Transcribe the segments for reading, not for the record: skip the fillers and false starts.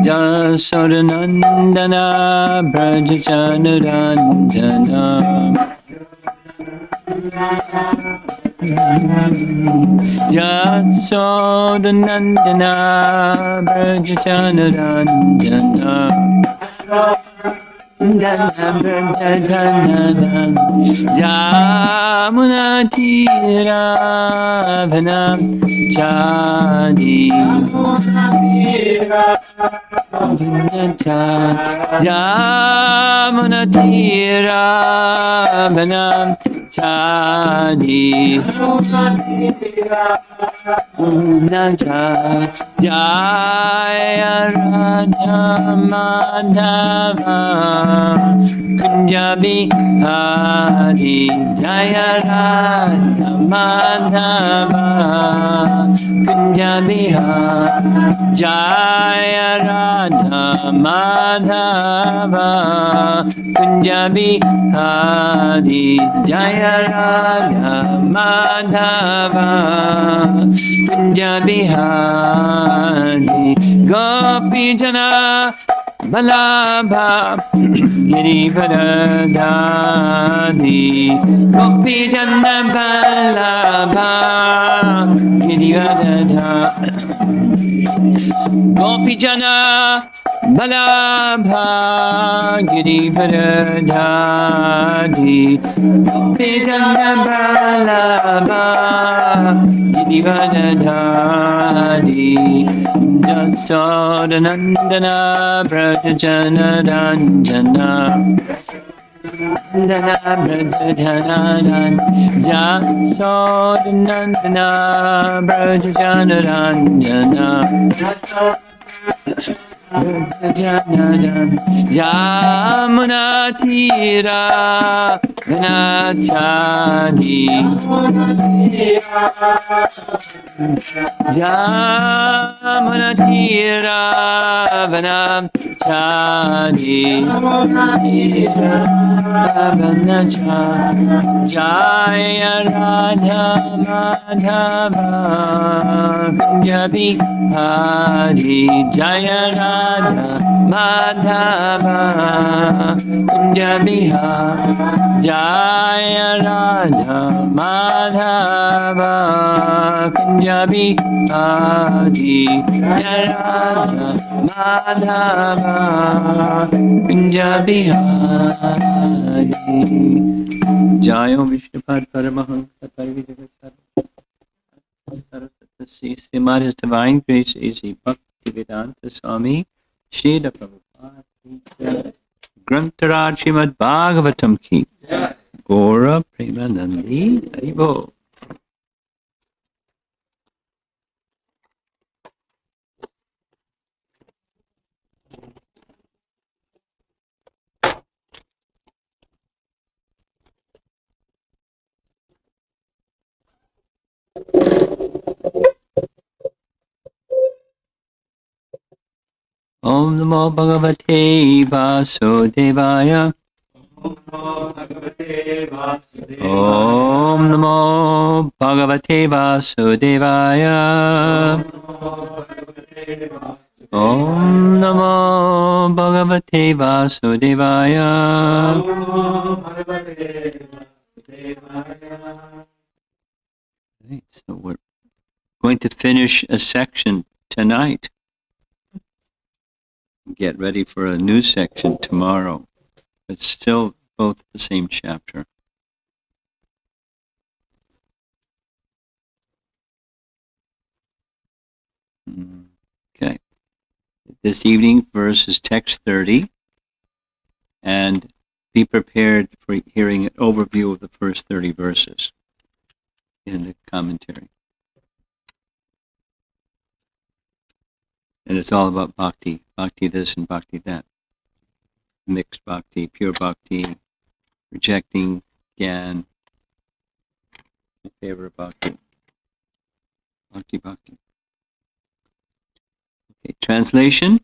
Jasodanandana Brajachanuranjana Jasodanandana Brajachanuranjana Jamunatira Vanam Chadi Jamunatira Vanam Chadi Jaya Radha Madhava Kunjabi Hari Jaya Radha Madhava Kunjabi Hari Jaya Radha Madhava Kunjabi Hari Jaya Radha Madhava Kunjabi Hari Gopi Jana Balabha Girivardhari Gopi Jana Balabha Girivardhari Gopi Jana Balabha Girivardhari Gopi Jana Balabha Girivardhari Jasodanandana Brajachanuranjana Jasodanandana Brajachanuranjana Yamunatira Vanachadi Yamunatira Vanachadi Jaya Radha Madhava Kunjabi Hari Jaya Radha Madhava Kunjabi Hari Jaya Radha Madhava Kunjabi Hari Jaya Radha Madhava Kunjabi Hari Jayo Vishnupad Paramahansa Saraswati Srimad His Divine Grace A.C. Bhaktivedanta Swami Srila Prabhupada Grantaraj Srimad Bhagavatam Ki Gora Premanandi Haribo. Om Namo Bhagavate Vasudevaya. Om Namo Bhagavate Vasudevaya. Om Namo Bhagavate Vasudevaya. So we're going to finish a section tonight. Get ready for a new section tomorrow. It's still both the same chapter. Okay. This evening, verse is text 30, and be prepared for hearing an overview of the first 30 verses in the commentary. And it's all about bhakti. Bhakti this and bhakti that. Mixed bhakti, pure bhakti, rejecting gyan, in favor of bhakti. Bhakti, bhakti. Okay, translation.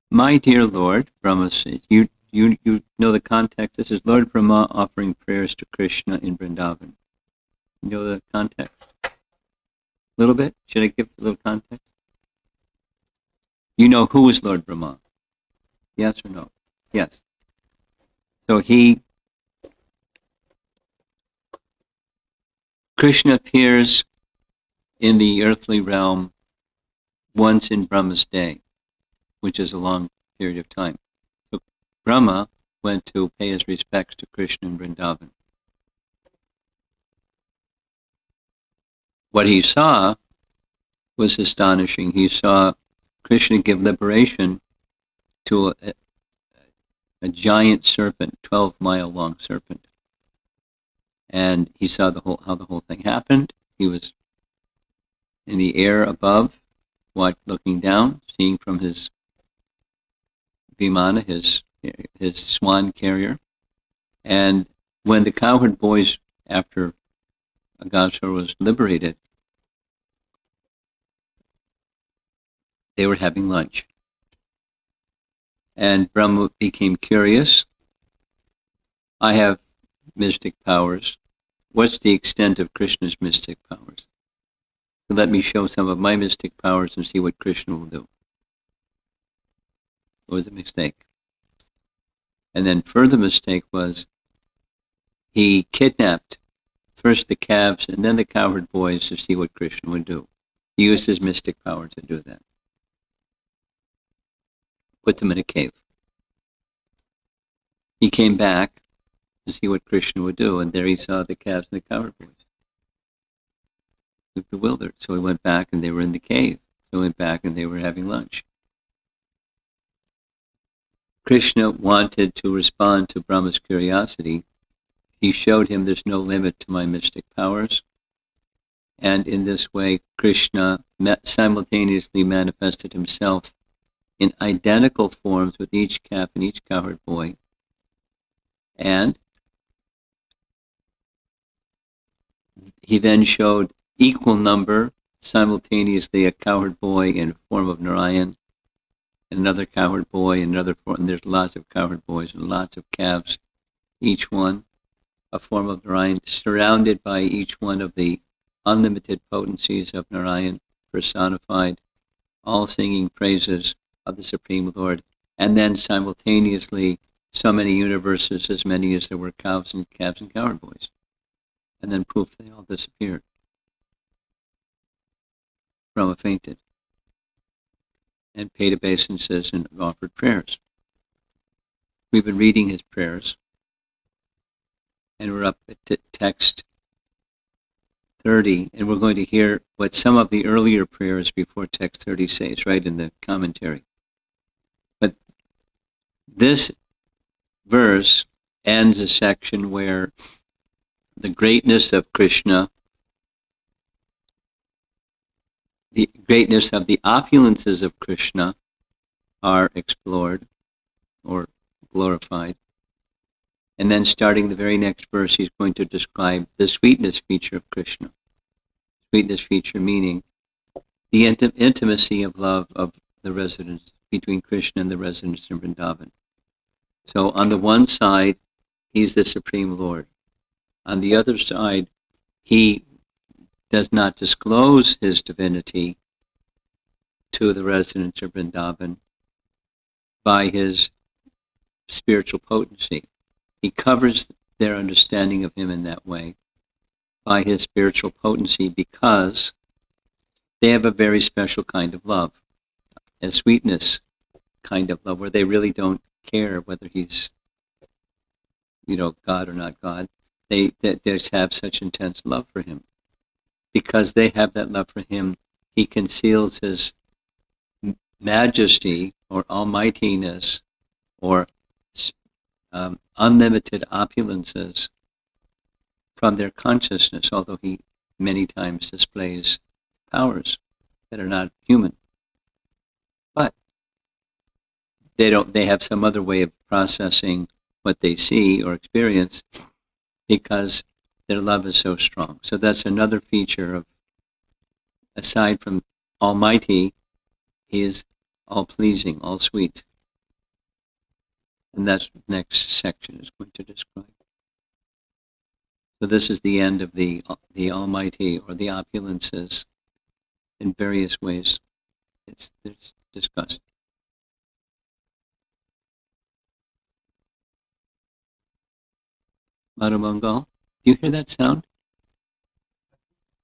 My dear Lord, Brahma says, you you know the context? This is Lord Brahma offering prayers to Krishna in Vrindavan. You know the context? A little bit? Should I give a little context? You know who is Lord Brahma? Yes or no? Yes. So Krishna appears in the earthly realm once in Brahma's day, which is a long period of time. So Brahma went to pay his respects to Krishna in Vrindavan. What he saw was astonishing. He saw Krishna give liberation to a giant serpent, 12-mile long serpent. And he saw how the whole thing happened. He was in the air above, looking down, seeing from his vimana, his swan carrier. And when the cowherd boys, after Agasura was liberated, they were having lunch. And Brahma became curious. I have mystic powers. What's the extent of Krishna's mystic powers? So let me show some of my mystic powers and see what Krishna will do. It was a mistake. And then further mistake was he kidnapped first the calves and then the cowherd boys to see what Krishna would do. He used his mystic power to do that. Put them in a cave. He came back to see what Krishna would do, and there he saw the calves and the cowherd boys. He was bewildered, so he went back and they were in the cave. So he went back and they were having lunch. Krishna wanted to respond to Brahma's curiosity. He showed him there's no limit to my mystic powers. And in this way, Krishna simultaneously manifested himself in identical forms with each calf and each cowherd boy. And he then showed equal number simultaneously, a cowherd boy in the form of Narayan, and another cowherd boy in another form. And there's lots of cowherd boys and lots of calves, each one a form of Narayan, surrounded by each one of the unlimited potencies of Narayan personified, all singing praises of the Supreme Lord. And then simultaneously, so many universes, as many as there were calves and cowherd boys. And then poof, they all disappeared. Brahma fainted and paid obeisances and offered prayers. We've been reading his prayers, and we're up at text 30, and we're going to hear what some of the earlier prayers before text 30 say. It's right in the commentary. But this verse ends a section where the greatness of Krishna, the greatness of the opulences of Krishna are explored or glorified. And then starting the very next verse, he's going to describe the sweetness feature of Krishna. Sweetness feature meaning the intimacy of love of the residents, between Krishna and the residents in Vrindavan. So on the one side, he's the Supreme Lord. On the other side, he does not disclose his divinity to the residents of Vrindavan by his spiritual potency. He covers their understanding of him in that way by his spiritual potency, because they have a very special kind of love, a sweetness kind of love, where they really don't care whether he's, God or not God. They just have such intense love for him. Because they have that love for him, he conceals his majesty or almightiness or unlimited opulences from their consciousness, although he many times displays powers that are not human. But they have some other way of processing what they see or experience, because their love is so strong. So that's another feature of, aside from Almighty, he is all pleasing, all sweet. And that's what the next section is going to describe. So this is the end of the Almighty, or the opulences, in various ways. It's discussed. Madhumangal, do you hear that sound?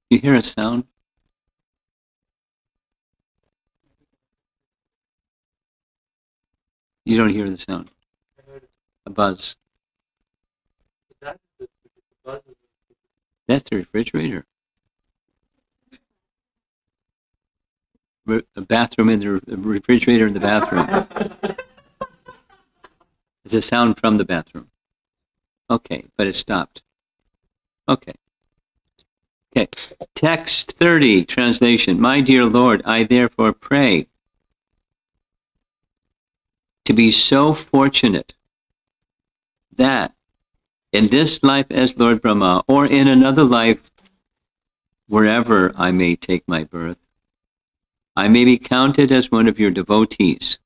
Do you hear a sound? You don't hear the sound. A buzz. That's the refrigerator. A bathroom in the refrigerator in the bathroom. It's a sound from the bathroom. Okay, but it stopped. Okay. Text 30, translation. My dear Lord, I therefore pray to be so fortunate that in this life as Lord Brahma, or in another life, wherever I may take my birth, I may be counted as one of your devotees.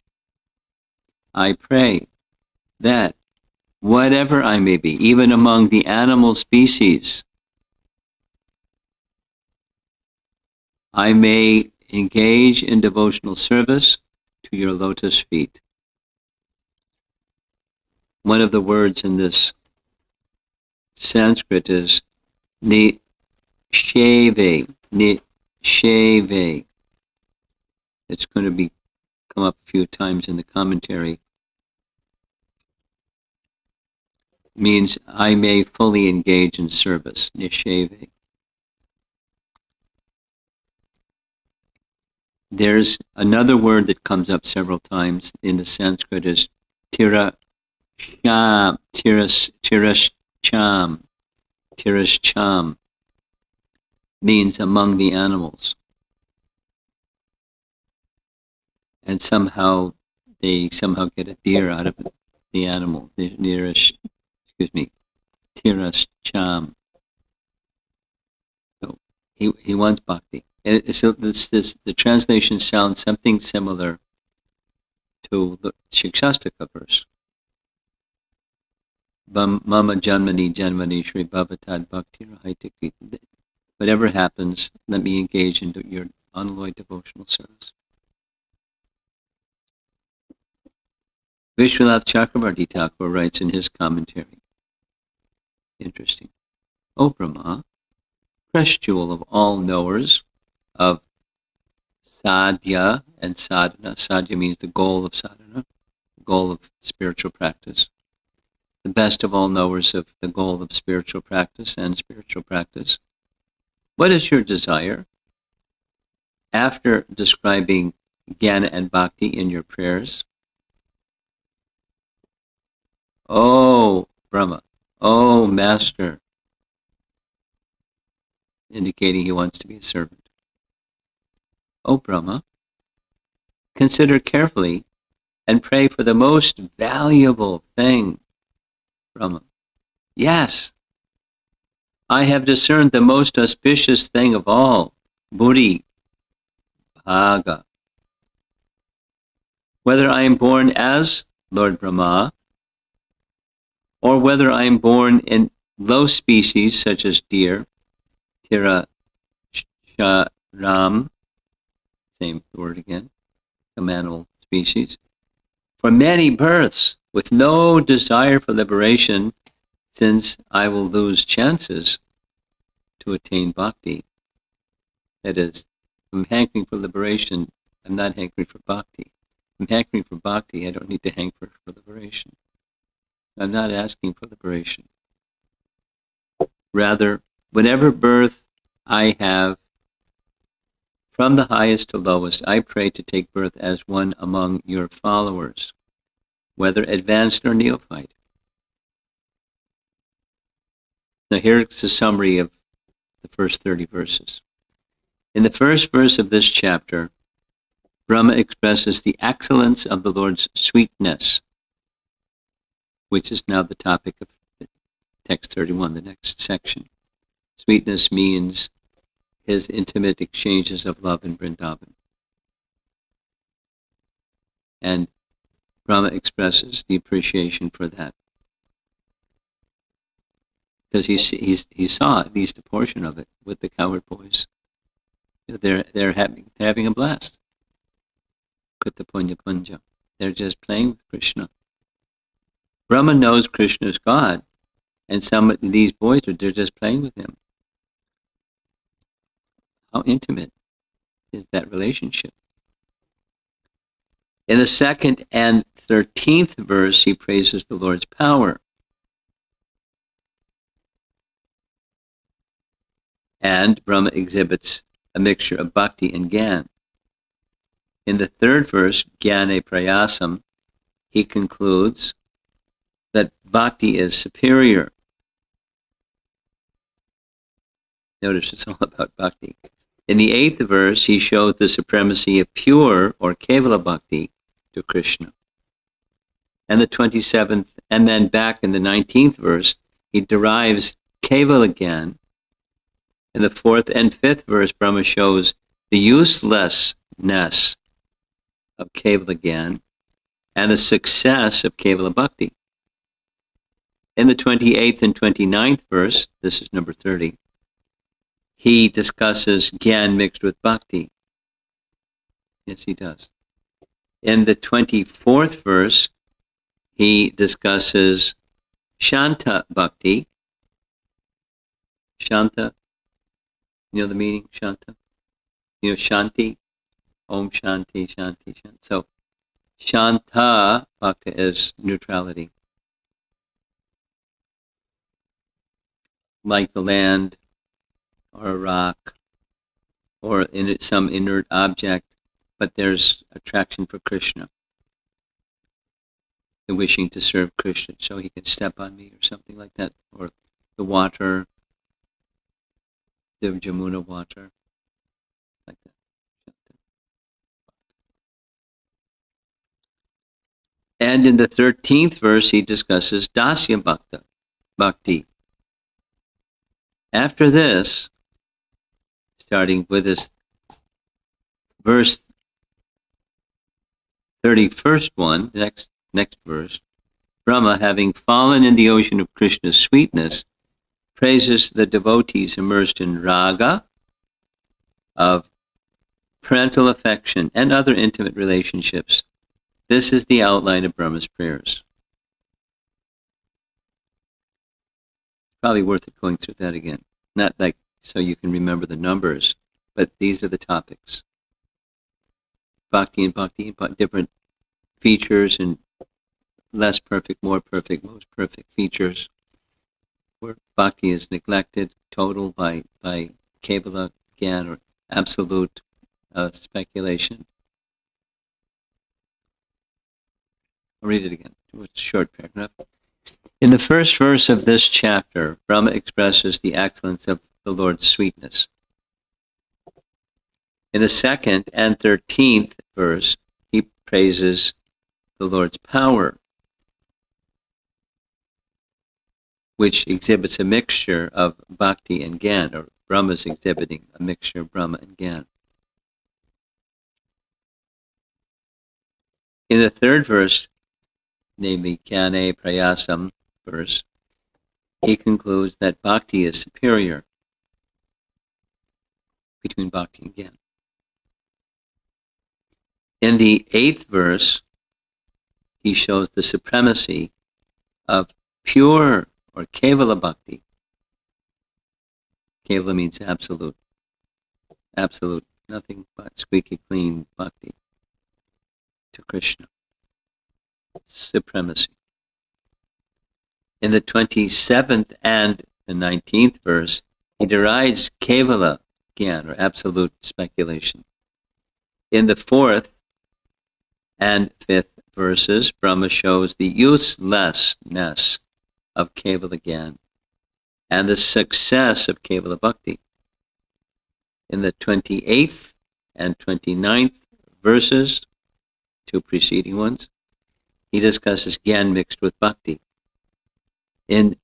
I pray that whatever I may be, even among the animal species, I may engage in devotional service to your lotus feet. One of the words in this Sanskrit is nishave. Nishave. It's going to come up a few times in the commentary. Means I may fully engage in service. Nishave. There's another word that comes up several times in the Sanskrit is tirashcham, means among the animals. And somehow they get a deer out of the animal. Tirashcham. So he wants bhakti. So the translation sounds something similar to the Shikshastaka verse. Mama janmani shri bhavatad bhakti rahaitik. Whatever happens, let me engage in your unalloyed devotional service. Vishwanath Chakrabarti Thakur writes in his commentary. Interesting. O Brahma, precious jewel of all knowers of sadhya and sadhana. Sadhya means the goal of sadhana, the goal of spiritual practice. The best of all knowers of the goal of spiritual practice and spiritual practice. What is your desire? After describing jnana and bhakti in your prayers, O Brahma, O Master, indicating he wants to be a servant. O Brahma, consider carefully and pray for the most valuable thing. Brahma, yes, I have discerned the most auspicious thing of all, Buddhi, Bhaga. Whether I am born as Lord Brahma, or whether I am born in low species such as deer, Tira, Ram, same word again, some animal species, for many births with no desire for liberation, since I will lose chances to attain bhakti. That is, if I'm hankering for liberation, I'm not hankering for bhakti. If I'm hankering for bhakti, I don't need to hanker for liberation. I'm not asking for liberation. Rather, whatever birth I have, from the highest to lowest, I pray to take birth as one among your followers, whether advanced or neophyte. Now here's a summary of the first 30 verses. In the first verse of this chapter, Brahma expresses the excellence of the Lord's sweetness, which is now the topic of text 31, the next section. Sweetness means his intimate exchanges of love in Vrindavan. And Brahma expresses the appreciation for that. Because he saw at least a portion of it with the cowherd boys. They're having a blast. Kutta punya punja. They're just playing with Krishna. Brahma knows Krishna is God, and some of these boys they're just playing with him. How intimate is that relationship? In the 2nd and 13th verse, he praises the Lord's power. And Brahma exhibits a mixture of bhakti and gyan. In the 3rd verse, Jnane Prayasam, he concludes that bhakti is superior. Notice it's all about bhakti. In the 8th verse, he shows the supremacy of pure or kevala bhakti to Krishna. And the 27th, and then back in the 19th verse, he derives kevala gyan. In the 4th and 5th verse, Brahma shows the uselessness of kevala gyan and the success of kevala bhakti. In the 28th and 29th verse, this is number 30, he discusses gyan mixed with bhakti. Yes, he does. In the 24th verse, he discusses Shanta bhakti. Shanta, you know the meaning, Shanta? You know, Shanti, Om Shanti, Shanti, Shanti. So, Shanta bhakti is neutrality. Like the land, or a rock, or some inert object, but there's attraction for Krishna. The wishing to serve Krishna so he can step on me or something like that. Or the water, the Jamuna water, like that. And in the 13th verse, he discusses Dasya Bhakti. After this, starting with this verse 31st one, the next verse, Brahma, having fallen in the ocean of Krishna's sweetness, praises the devotees immersed in raga, of parental affection, and other intimate relationships. This is the outline of Brahma's prayers. Probably worth it going through that again. Not like so you can remember the numbers, but these are the topics. Bhakti and bhakti, different features and less perfect, more perfect, most perfect features. Where bhakti is neglected, total by kevala gyan or absolute speculation. I'll read it again. It's a short paragraph. In the first verse of this chapter, Brahma expresses the excellence of the Lord's sweetness. In the 2nd and 13th verse, he praises the Lord's power, which exhibits a mixture of bhakti and gyan, or Brahma's exhibiting a mixture of Brahma and gyan. In the 3rd verse, namely Jnane Prayasam verse, he concludes that bhakti is superior between bhakti and gyan. In the 8th verse, he shows the supremacy of pure or kevala bhakti. Kevala means absolute. Absolute, nothing but squeaky clean bhakti to Krishna. Supremacy. In the 27th and the 19th verse, he derides kevala gyan, or absolute speculation. In the 4th and 5th verses, Brahma shows the uselessness of kevala gyan and the success of kevala bhakti. In the 28th and 29th verses, two preceding ones, he discusses gyan mixed with bhakti. In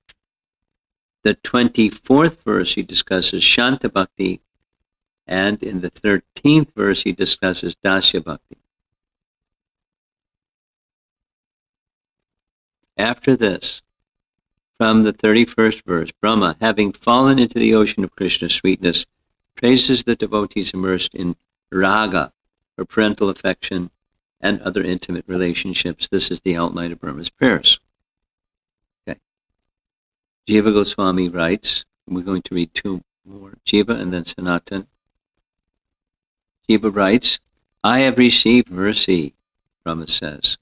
the 24th verse, he discusses Shanta Bhakti, and in the 13th verse, he discusses Dasya Bhakti. After this, from the 31st verse, Brahma, having fallen into the ocean of Krishna's sweetness, praises the devotees immersed in raga, or parental affection, and other intimate relationships. This is the outline of Brahma's prayers. Okay. Jiva Goswami writes, we're going to read two more, Jiva and then Sanatan. Jiva writes, I have received mercy, Brahma says,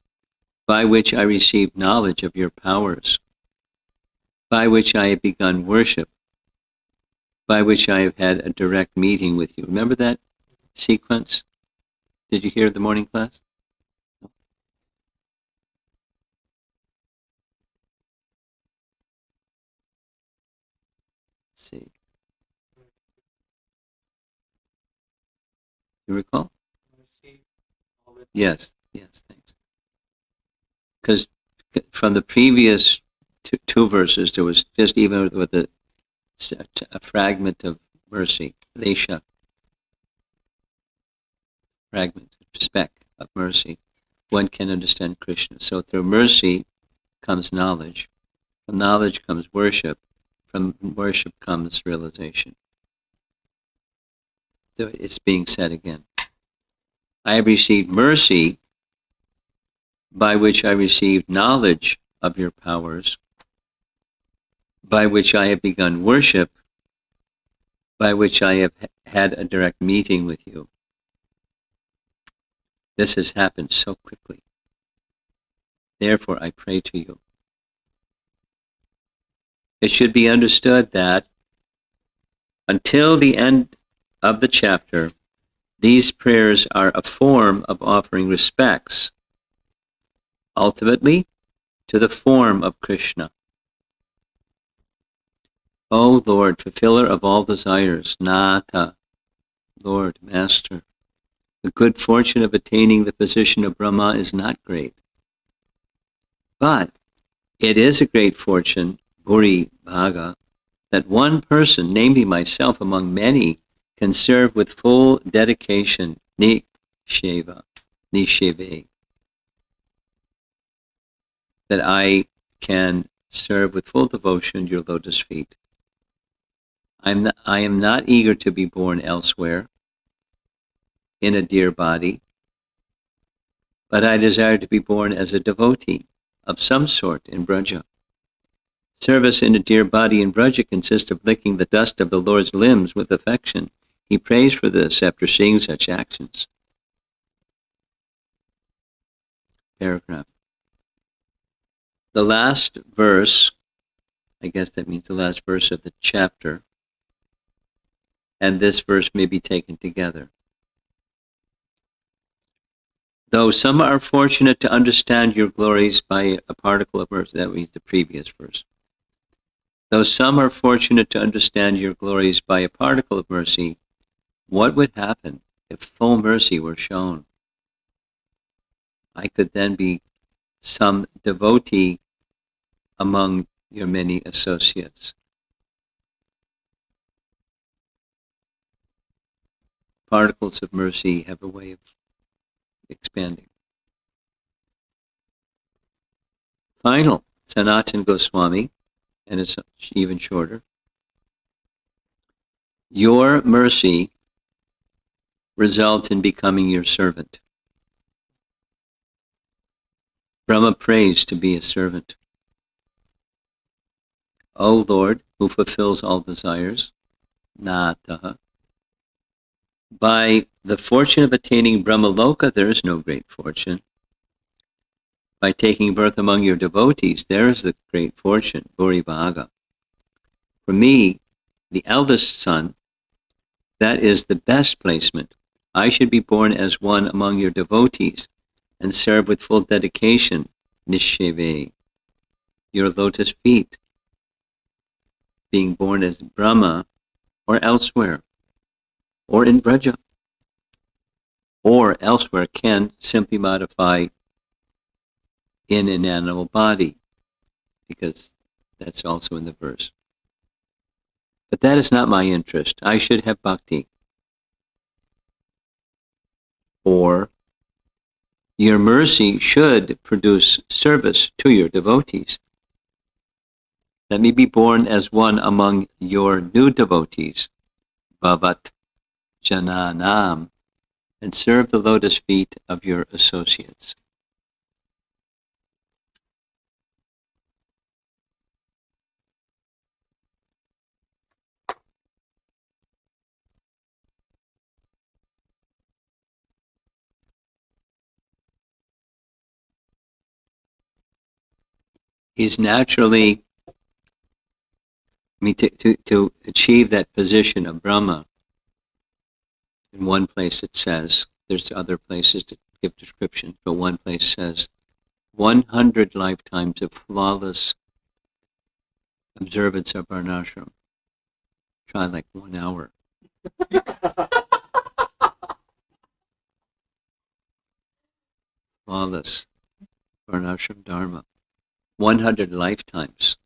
by which I received knowledge of your powers, by which I have begun worship, by which I have had a direct meeting with you. Remember that sequence? Did you hear the morning class? Let's see. You recall? Yes, thanks. Because from the previous two verses, there was just even with a fragment of mercy, lesha, fragment, speck of mercy, one can understand Krishna. So through mercy comes knowledge. From knowledge comes worship. From worship comes realization. So it's being said again. I have received mercy, by which I received knowledge of your powers, by which I have begun worship, by which I have had a direct meeting with you. This has happened so quickly. Therefore, I pray to you. It should be understood that until the end of the chapter, these prayers are a form of offering respects, ultimately, to the form of Krishna. O Lord, fulfiller of all desires, Nata, Lord, Master, the good fortune of attaining the position of Brahma is not great. But it is a great fortune, Bhuri Bhaga, that one person, namely myself among many, can serve with full dedication, Nisheva, that I can serve with full devotion your lotus feet. I am not eager to be born elsewhere in a dear body, but I desire to be born as a devotee of some sort in Braja. Service in a dear body in Braja consists of licking the dust of the Lord's limbs with affection. He prays for this after seeing such actions. Paragraph. The last verse, I guess that means the last verse of the chapter, and this verse may be taken together. Though some are fortunate to understand your glories by a particle of mercy, that means the previous verse. Though some are fortunate to understand your glories by a particle of mercy, what would happen if full mercy were shown? I could then be some devotee among your many associates. Particles of mercy have a way of expanding. Final, Sanatan Goswami, and it's even shorter. Your mercy results in becoming your servant. Brahma prays to be a servant. O Lord, who fulfills all desires, Nataha. By the fortune of attaining Brahmaloka, there is no great fortune. By taking birth among your devotees, there is the great fortune, Bhuri Bhaga. For me, the eldest son, that is the best placement. I should be born as one among your devotees and serve with full dedication, Nisheve, your lotus feet, being born as Brahma or elsewhere, or in Braja, or elsewhere can simply modify in an animal body, because that's also in the verse. But that is not my interest. I should have bhakti. Or Your mercy should produce service to your devotees. Let me be born as one among your new devotees, Bhavat Jananam, and serve the lotus feet of your associates. He's naturally, to achieve that position of Brahma. In one place it says, there's other places that give descriptions, but one place says 100 lifetimes of flawless observance of varnashram. Try like 1 hour. Flawless varnashram dharma. 100 lifetimes.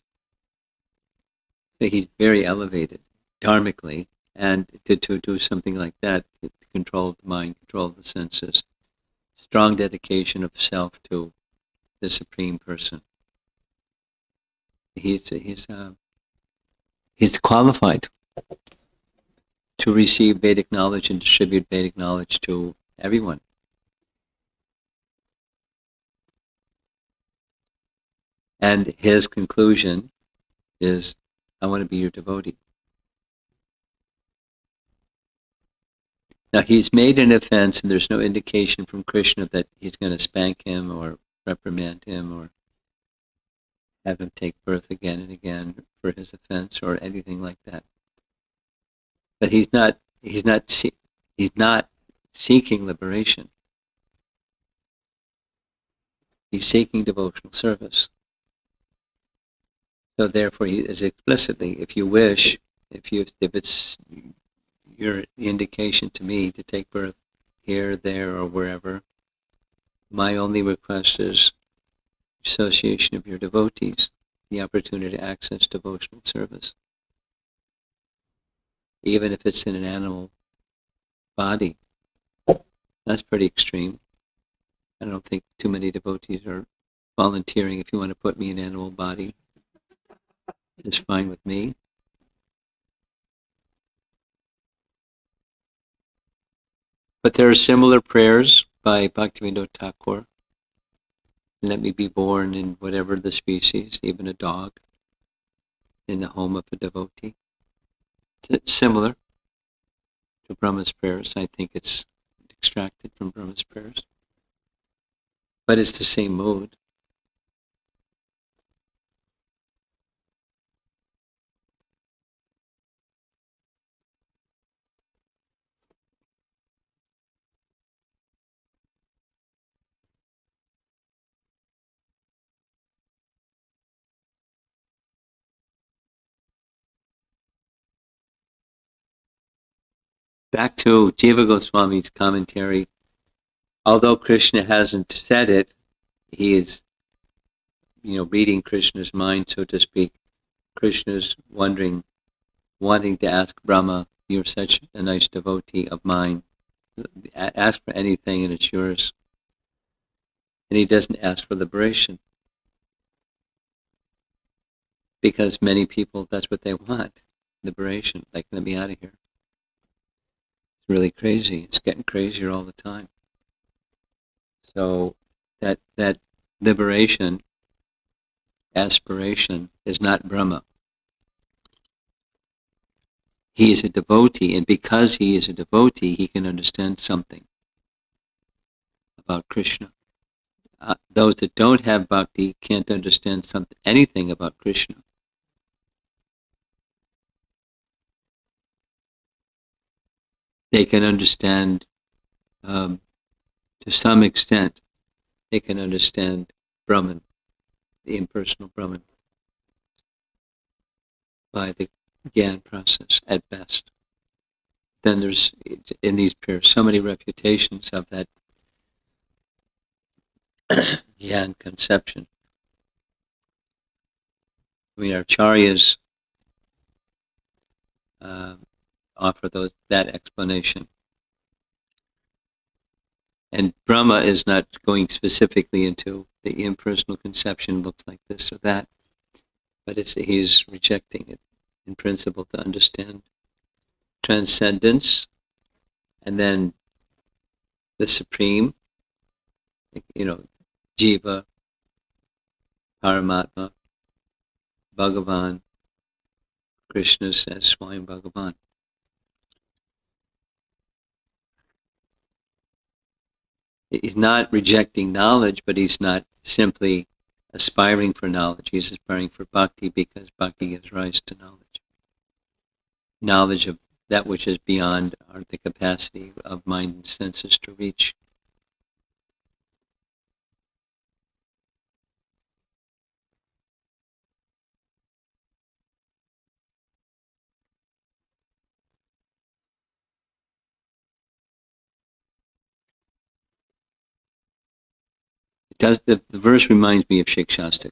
So he's very elevated, dharmically, and to do something like that, to control the mind, control the senses, strong dedication of self to the Supreme Person. He's qualified to receive Vedic knowledge and distribute Vedic knowledge to everyone. And his conclusion is, I want to be your devotee. Now he's made an offense and there's no indication from Krishna that he's going to spank him or reprimand him or have him take birth again and again for his offense or anything like that. But he's not seeking liberation. He's seeking devotional service. So therefore, he is explicitly, if you wish, if it's your indication to me to take birth here, there, or wherever, my only request is association of your devotees, the opportunity to access devotional service, even if it's in an animal body. That's pretty extreme. I don't think too many devotees are volunteering. If you want to put me in an animal body, it's fine with me. But there are similar prayers by Bhaktivinoda Thakur. Let me be born in whatever the species, even a dog, in the home of a devotee. It's similar to Brahma's prayers. I think it's extracted from Brahma's prayers. But it's the same mood. Back to Jiva Goswami's commentary. Although Krishna hasn't said it, he is, reading Krishna's mind, so to speak. Krishna's wanting to ask Brahma, you're such a nice devotee of mine. Ask for anything and it's yours. And he doesn't ask for liberation. Because many people, that's what they want. Liberation. Like, let me out of here. It's really crazy. It's getting crazier all the time. So that liberation aspiration is not Brahma. He is a devotee, and because he is a devotee, he can understand something about Krishna. Those that don't have bhakti can't understand anything about Krishna. They can understand, to some extent, they can understand Brahman, the impersonal Brahman, by the Gyan process at best. Then there's, in these pairs, so many refutations of that Gyan conception. I mean, our Acharyas offer that explanation. And Brahma is not going specifically into the impersonal conception looks like this or that, but he's rejecting it in principle to understand transcendence, and then the supreme, Jiva, Paramatma, Bhagavan, Krishna says Swayam Bhagavan. He's not rejecting knowledge, but he's not simply aspiring for knowledge. He's aspiring for bhakti because bhakti gives rise to knowledge. Knowledge of that which is beyond the capacity of mind and senses to reach. It does. The verse reminds me of Shikshastika.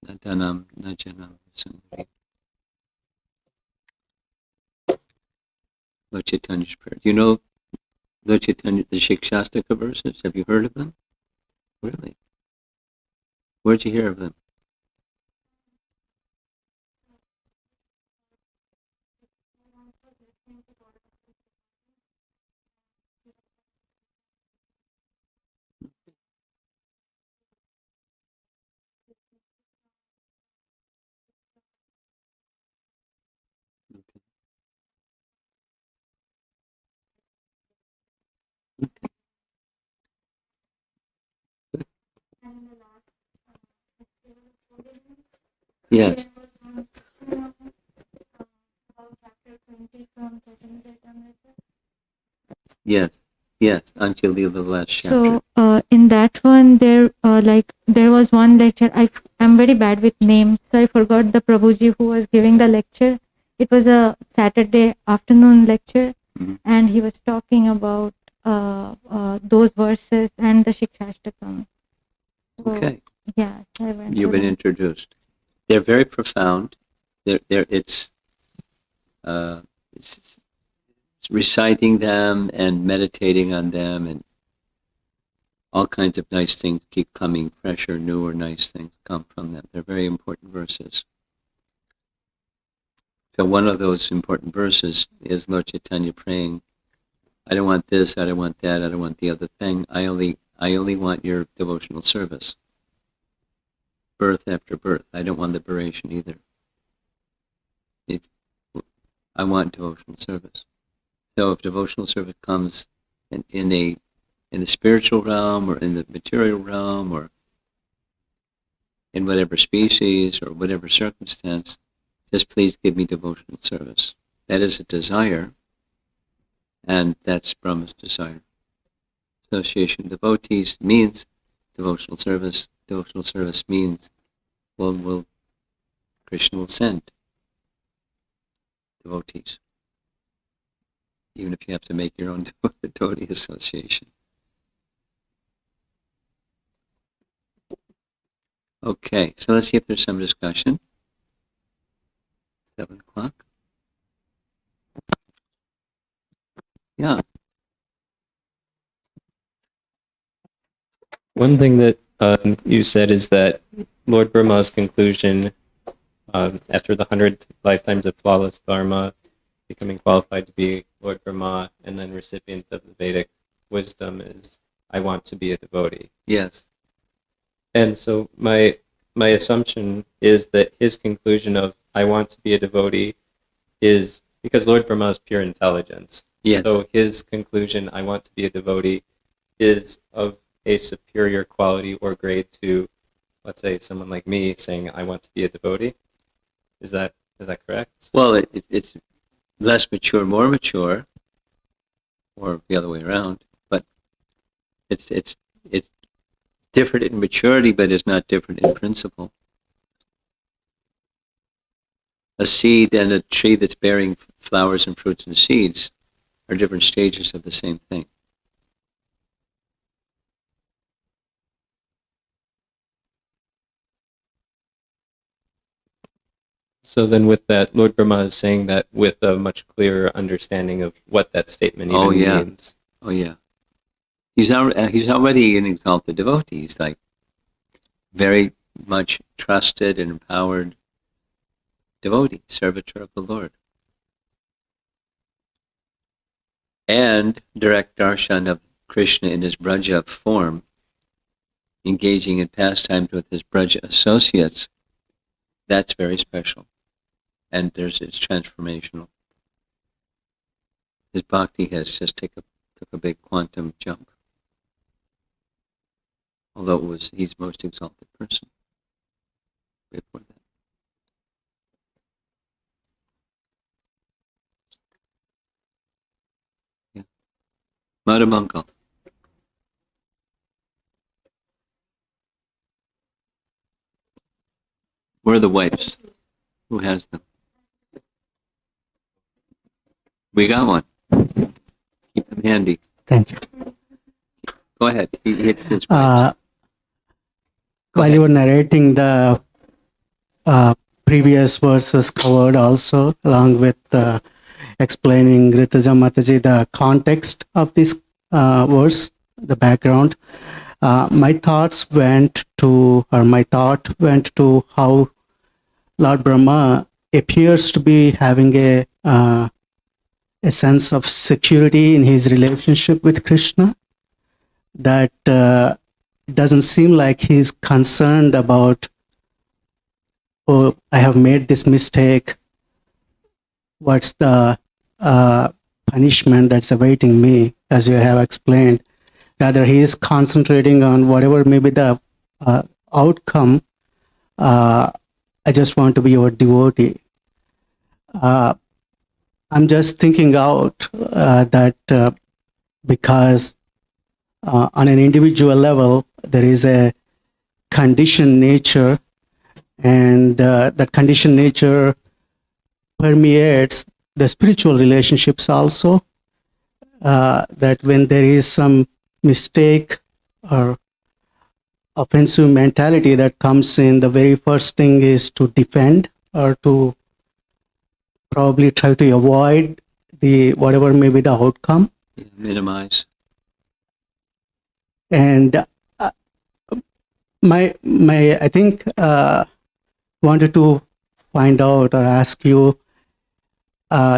Nadanam, najanam, sundari. Lord Chaitanya's prayer. Do you know Lord Chaitanya, the Shikshastika verses? Have you heard of them? Really? Where'd you hear of them? Yes. Yes. Yes. Until the last chapter. So in that one, there was one lecture. I'm very bad with names, so I forgot the Prabhuji who was giving the lecture. It was a Saturday afternoon lecture, and he was talking about those verses and the Shikshashtakam. So, Okay. Yeah, so I went You've to been that. introduced. They're very profound. It's reciting them and meditating on them, and all kinds of nice things keep coming, fresher, newer, nice things come from them. They're very important verses. So one of those important verses is Lord Chaitanya praying, I don't want this, I don't want that, I don't want the other thing. I only want your devotional service. Birth after birth. I don't want liberation either. I want devotional service. So if devotional service comes in the spiritual realm or in the material realm or in whatever species or whatever circumstance, just please give me devotional service. That is a desire, and that's Brahma's desire. Association of devotees means devotional service. Devotional service means, Krishna will send devotees, even if you have to make your own devotee association. Okay, so let's see if there's some discussion. 7 o'clock. Yeah. One thing that you said is that Lord Brahma's conclusion after the 100 lifetimes of flawless dharma, becoming qualified to be Lord Brahma, and then recipient of the Vedic wisdom is, I want to be a devotee. Yes. And so my assumption is that his conclusion of, I want to be a devotee, is because Lord Brahma is pure intelligence. Yes. So his conclusion, I want to be a devotee, is of a superior quality or grade to, let's say, someone like me saying, I want to be a devotee. Is that correct? Well, it's less mature, more mature, or the other way around. But it's different in maturity, but it's not different in principle. A seed and a tree that's bearing flowers and fruits and seeds are different stages of the same thing. So then with that, Lord Brahma is saying that with a much clearer understanding of what that statement even means. Oh, yeah. He's already an exalted devotee. He's like very much trusted and empowered devotee, servitor of the Lord. And direct darshan of Krishna in his Braja form, engaging in pastimes with his Braja associates, that's very special. And it's transformational. His bhakti has just took a big quantum jump. Although he's the most exalted person before that. Yeah. Madhabankal. Where are the wipes? Who has them? We got one. Keep them handy. Thank you. Go ahead. It's wipes. While you were narrating the previous verses covered also, along with explaining Ritaja Mataji, the context of this verse, the background, my thought went to how Lord Brahma appears to be having a sense of security in his relationship with Krishna, that doesn't seem like he's concerned about, oh, I have made this mistake. What's the punishment that's awaiting me, as you have explained? Rather, he is concentrating on whatever may be the outcome. I just want to be your devotee. I'm just thinking out that because on an individual level, there is a conditioned nature, and that conditioned nature permeates the spiritual relationships also. That when there is some mistake or offensive mentality that comes in, the very first thing is to defend or to probably try to avoid the whatever may be the outcome. Yeah, minimize. And my I think wanted to find out or ask you,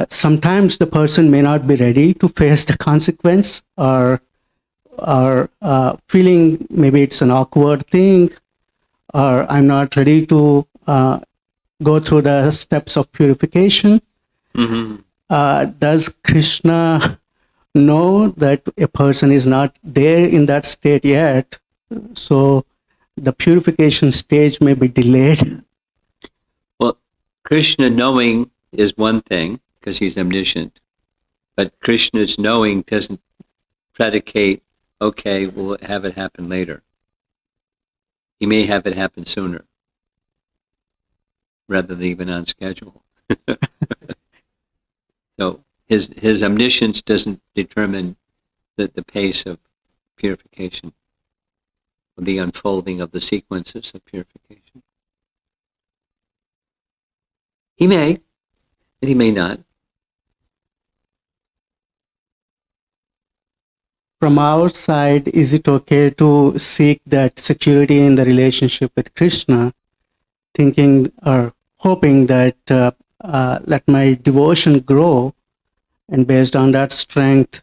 sometimes the person may not be ready to face the consequence, or feeling maybe it's an awkward thing, or I'm not ready to go through the steps of purification. Mm-hmm. Does Krishna know that a person is not there in that state yet, so the purification stage may be delayed? Well, Krishna knowing is one thing, because he's omniscient. But Krishna's knowing doesn't predicate, okay, we'll have it happen later. He may have it happen sooner, rather than even on schedule. So his omniscience doesn't determine the pace of purification, or the unfolding of the sequences of purification. He may, and he may not. From our side, is it okay to seek that security in the relationship with Krishna, thinking or hoping that let my devotion grow, and based on that strength,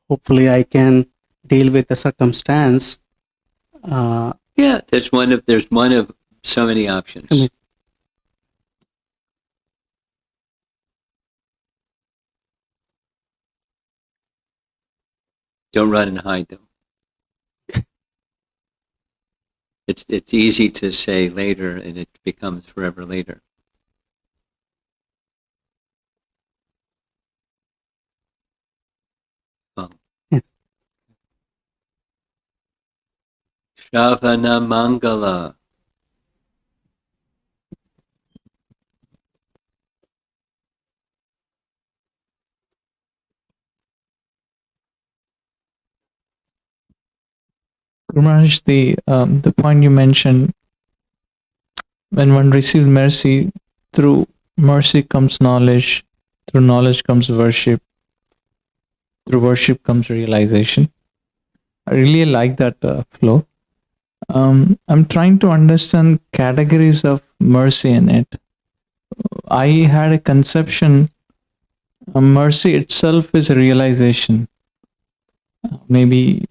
hopefully I can deal with the circumstance? Yeah, there's one of so many options. I mean, Don't run and hide, though. It's easy to say later, and it becomes forever later. Oh. Shravana Mangala. Guru Maharaj, the point you mentioned, when one receives mercy, through mercy comes knowledge, through knowledge comes worship, through worship comes realization. I really like that flow. I'm trying to understand categories of mercy in it. I had a conception, mercy itself is a realization. Maybe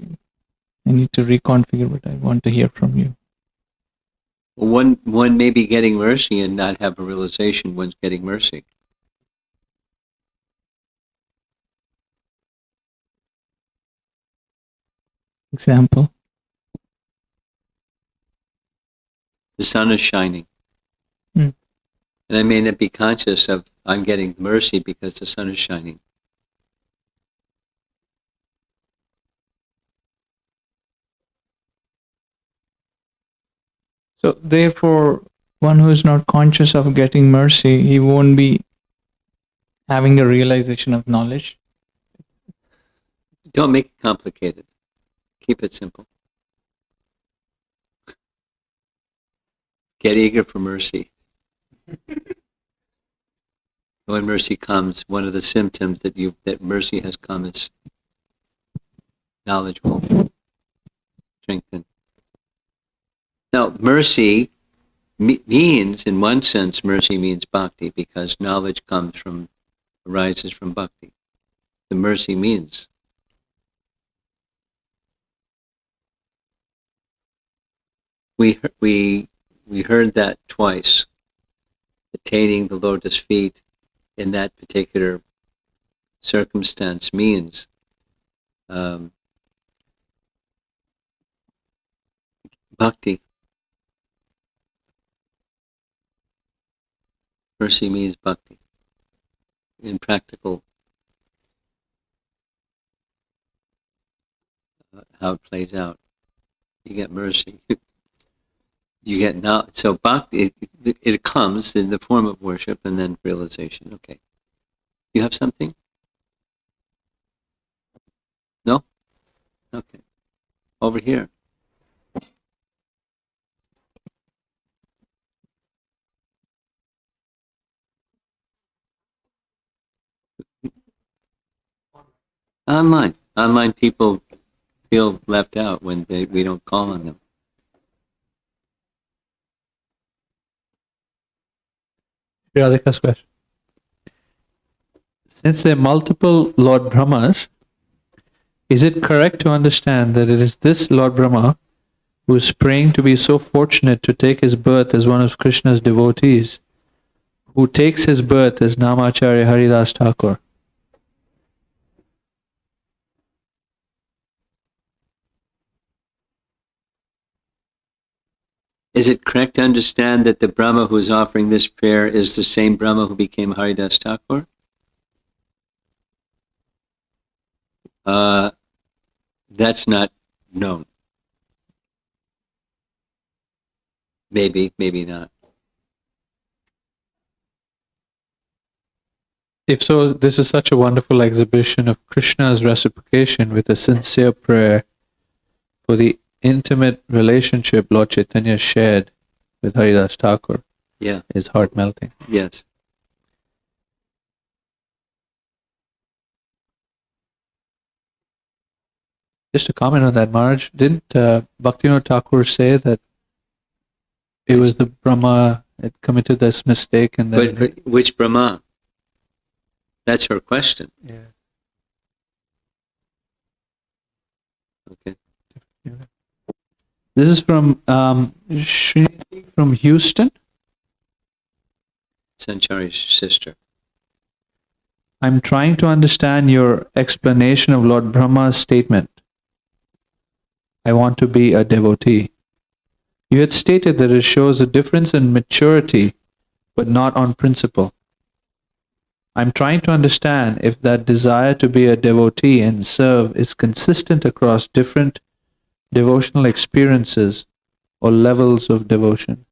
I need to reconfigure, but I want to hear from you. One may be getting mercy and not have a realization one's getting mercy. Example. The sun is shining. Hmm. And I may not be conscious of I'm getting mercy because the sun is shining. So therefore, one who is not conscious of getting mercy, he won't be having a realization of knowledge. Don't make it complicated. Keep it simple. Get eager for mercy. When mercy comes, one of the symptoms that mercy has come is knowledge will strengthen. Now, mercy means, in one sense, mercy means bhakti because knowledge arises from bhakti. The mercy means. We heard that twice. Attaining the lotus feet in that particular circumstance means bhakti. Mercy means bhakti in practical how it plays out. You get mercy. You get now. So bhakti, it comes in the form of worship and then realization. Okay. You have something? No? Okay. Over here. Online. Online people feel left out when we don't call on them. Radhika's question. Since there are multiple Lord Brahmas, is it correct to understand that it is this Lord Brahma who is praying to be so fortunate to take his birth as one of Krishna's devotees, who takes his birth as Namacharya Haridas Thakur? Is it correct to understand that the Brahma who is offering this prayer is the same Brahma who became Haridas Thakur? That's not known. Maybe, maybe not. If so, this is such a wonderful exhibition of Krishna's reciprocation with a sincere prayer for the intimate relationship Lord Chaitanya shared with Haridas Thakur. Yeah. Is heart melting. Yes. Just to comment on that, Maharaj, didn't Bhaktivinoda Thakur say that it was the Brahma had committed this mistake and then... But which Brahma? That's her question. Yeah. Okay. This is from Srinidhi from Houston. Sanchari's sister. I'm trying to understand your explanation of Lord Brahma's statement. I want to be a devotee. You had stated that it shows a difference in maturity, but not on principle. I'm trying to understand if that desire to be a devotee and serve is consistent across different devotional experiences or levels of devotion.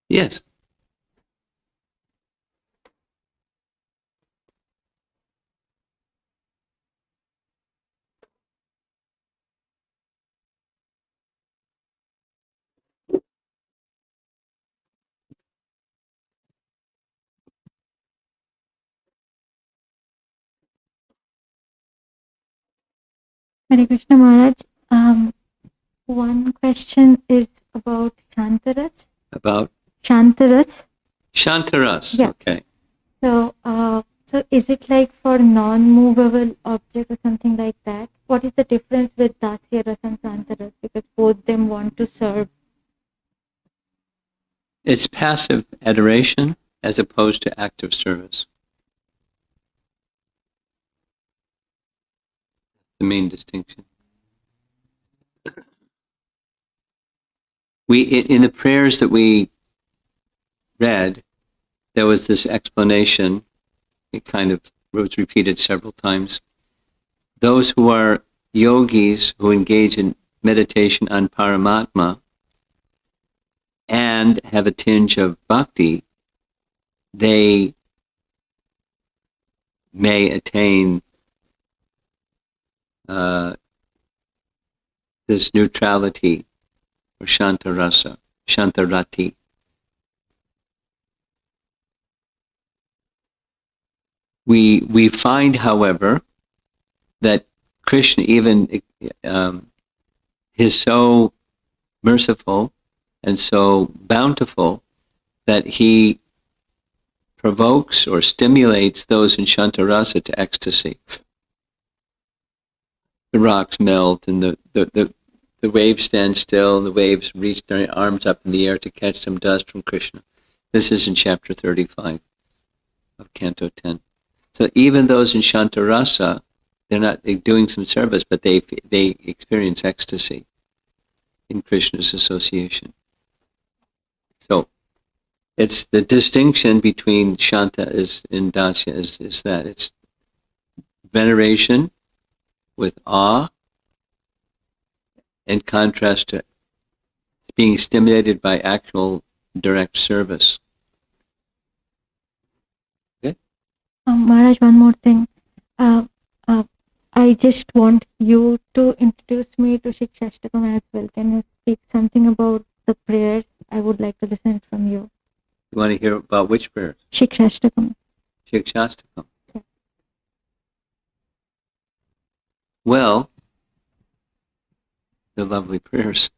Yes. Hare Krishna Maharaj. One question is about Shantaras. About Shantaras. Shantaras. Yeah. Okay. So is it like for non-movable object or something like that? What is the difference with Dasya Ras and Shantaras? Because both them want to serve. It's passive adoration as opposed to active service. The main distinction. In the prayers that we read, there was this explanation. It kind of was repeated several times. Those who are yogis who engage in meditation on Paramatma and have a tinge of bhakti, they may attain this neutrality or shantarasa, shantarati. We find, however, that Krishna even is so merciful and so bountiful that he provokes or stimulates those in Shantarasa to ecstasy. The rocks melt and the waves stand still and the waves reach their arms up in the air to catch some dust from Krishna. This is in chapter 35 of Canto 10. So even those in Shantarasa, they're not doing some service, but they experience ecstasy in Krishna's association. So it's the distinction between Shanta and Dasya is that it's veneration with awe in contrast to being stimulated by actual direct service. Okay? Maharaj, one more thing. Uh, uh, I just want you to introduce me to Shikshashtakam as well. Can you speak something about the prayers? I would like to listen from you. You want to hear about which prayers? Shikshashtakam. Shikshastakam. Yeah. Well, they're lovely prayers.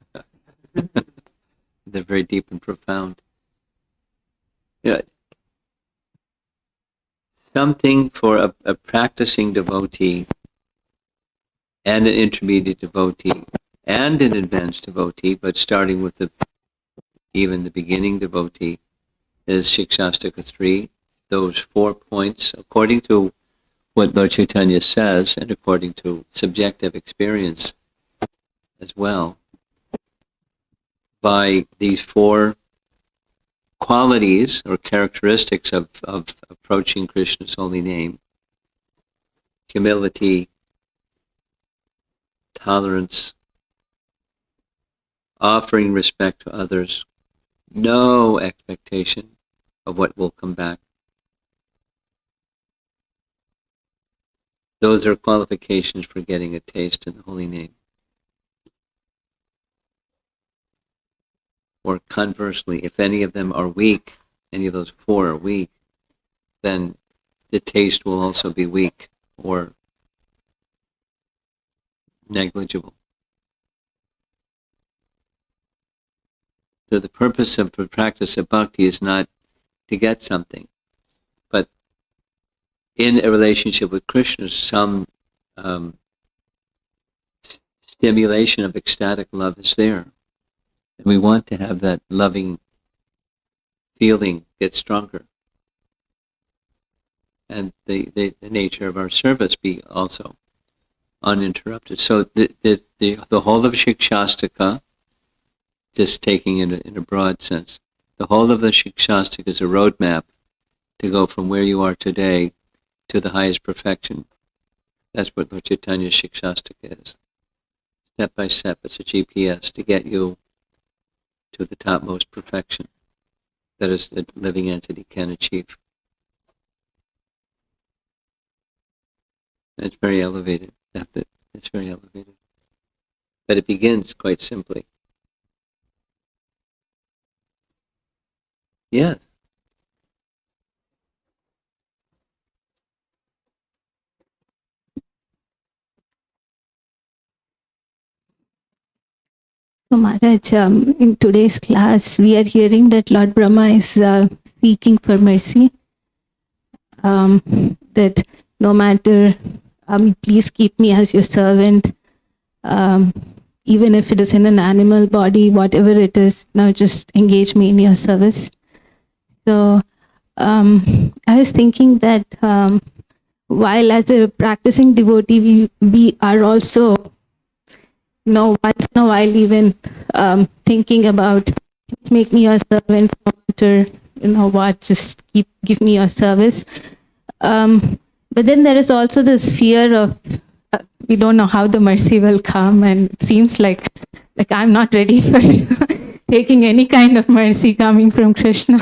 They're very deep and profound. Yeah. Something for a practicing devotee and an intermediate devotee and an advanced devotee, but starting with even the beginning devotee, is Shikshastaka 3. Those 4 points, according to what Lord Chaitanya says and according to subjective experience as well, by these 4 qualities or characteristics of approaching Krishna's holy name: humility, tolerance, offering respect to others, no expectation of what will come back. Those are qualifications for getting a taste in the holy name. Or conversely, if any of them are weak, any of those 4 are weak, then the taste will also be weak or negligible. So the purpose of the practice of bhakti is not to get something, but in a relationship with Krishna, some stimulation of ecstatic love is there. And we want to have that loving feeling get stronger. And the nature of our service be also uninterrupted. So the whole of Shikshastaka, just taking it in a broad sense, the whole of the Shikshastaka is a roadmap to go from where you are today to the highest perfection. That's what Lord Chaitanya's Shikshastaka is. Step by step, it's a GPS to get you to the topmost perfection that a living entity can achieve. It's very elevated. It's very elevated. But it begins quite simply. Yes. So Maharaj, in today's class, we are hearing that Lord Brahma is seeking for mercy. That no matter, please keep me as your servant, even if it is in an animal body, whatever it is, now just engage me in your service. So I was thinking that while as a practicing devotee, we are also, once in a while even thinking about, please make me your servant, or what, just give me your service. But then there is also this fear of we don't know how the mercy will come, and it seems like I'm not ready for taking any kind of mercy coming from Krishna.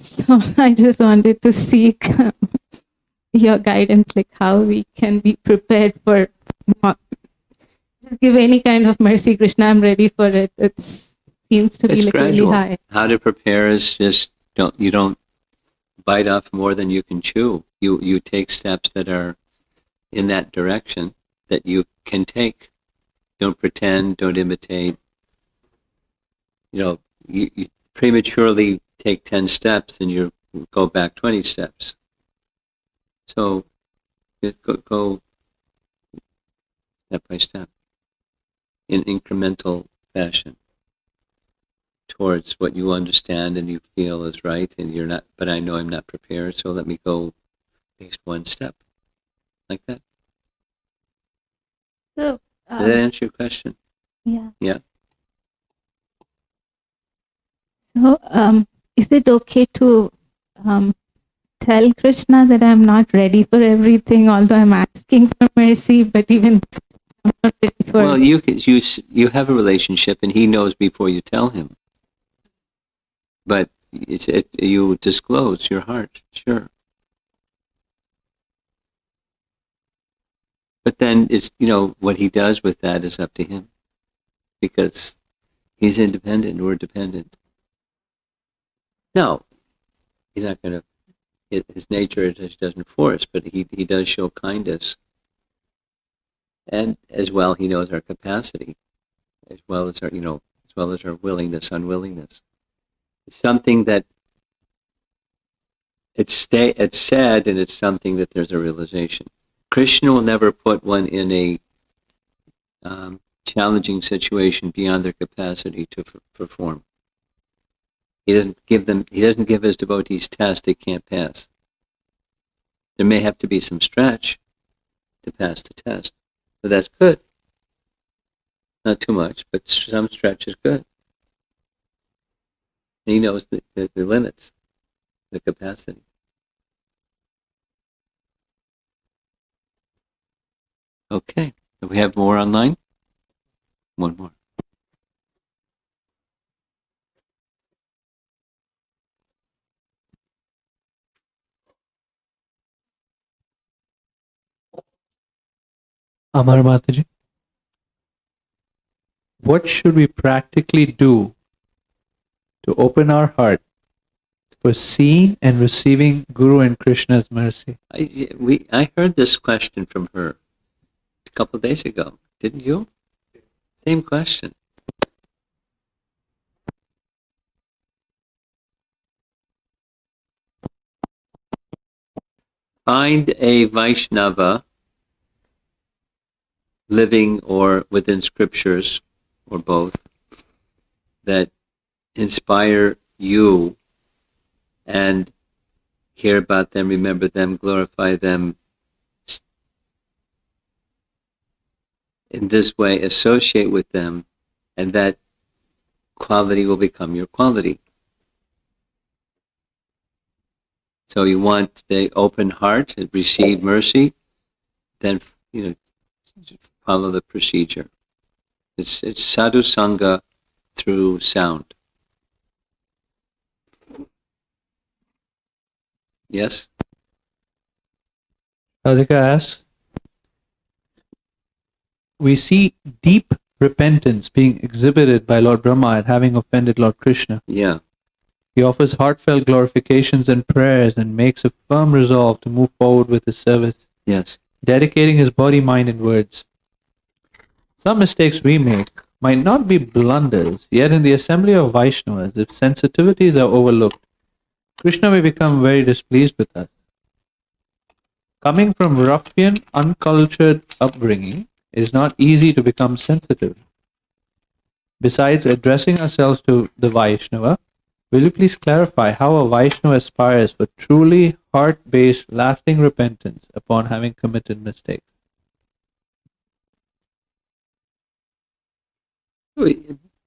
So I just wanted to seek your guidance, like how we can be prepared for not give any kind of mercy. Krishna, I'm ready for it. It seems to be It's like gradual. really high. How to prepare is just you don't bite off more than you can chew. You take steps that are in that direction that you can take. Don't pretend, don't imitate. You prematurely take 10 steps and you go back 20 steps. So go step by step in incremental fashion towards what you understand and you feel is right, and you're not, but I know I'm not prepared, so let me go at least one step, like that. So Did that answer your question? yeah. Yeah. So is it okay to tell Krishna that I'm not ready for everything, although I'm asking for mercy, but even I'm not ready for Well, you have a relationship, and he knows before you tell him. But you disclose your heart, sure. But then it's what he does with that is up to him, because he's independent, we're dependent. No, he's not going to. His nature doesn't force, but he does show kindness, and as well he knows our capacity, as well as our willingness, unwillingness. It's something that it's said, and it's something that there's a realization. Krishna will never put one in a challenging situation beyond their capacity to perform. He doesn't give his devotees tests they can't pass. There may have to be some stretch to pass the test, but that's good. Not too much, but some stretch is good. And he knows the limits, the capacity. Okay, do we have more online? One more. Amar Mataji, what should we practically do to open our heart for seeing and receiving Guru and Krishna's mercy? I heard this question from her a couple of days ago, didn't you? Same question. Find a Vaishnava living or within scriptures, or both, that inspire you, and hear about them, remember them, glorify them. In this way, associate with them, and that quality will become your quality. So you want the open heart to receive mercy, then follow the procedure. It's sadhu sangha through sound. Yes? Radhika asks, we see deep repentance being exhibited by Lord Brahma at having offended Lord Krishna. Yeah. He offers heartfelt glorifications and prayers and makes a firm resolve to move forward with his service, Yes. dedicating his body, mind, and words. Some mistakes we make might not be blunders, yet in the assembly of Vaishnavas, if sensitivities are overlooked, Krishna may become very displeased with us. Coming from ruffian, uncultured upbringing, it is not easy to become sensitive. Besides addressing ourselves to the Vaishnava, will you please clarify how a Vaishnava aspires for truly heart-based, lasting repentance upon having committed mistakes?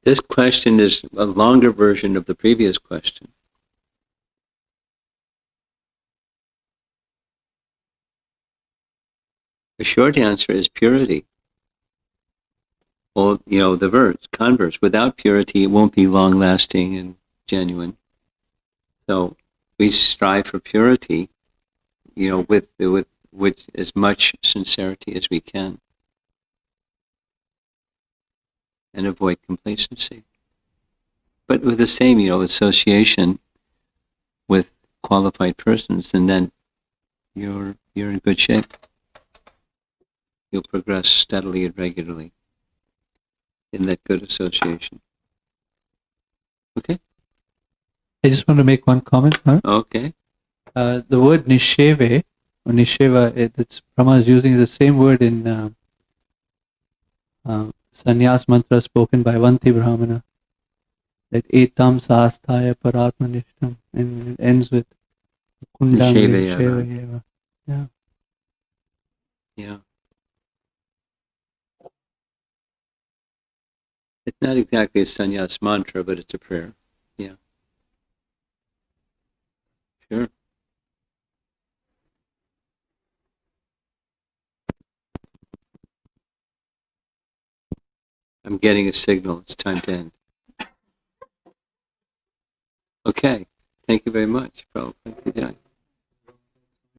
This question is a longer version of the previous question. The short answer is purity. Well, the converse, without purity, it won't be long-lasting and genuine. So we strive for purity, with as much sincerity as we can, and avoid complacency. But with the same, association with qualified persons, and then you're in good shape. You'll progress steadily and regularly in that good association. Okay? I just want to make one comment. Okay. The word nisheve, or nisheva, it's Brahma is using the same word in sannyas mantra spoken by Vanti Brahmana, that etam sasthaya paratmanishtam, and it ends with kundang Nishevayava. nishevayava. Yeah. Yeah. It's not exactly a sannyas mantra, but it's a prayer. Yeah. Sure. I'm getting a signal. It's time to end. Okay. Thank you very much, Prabhupada.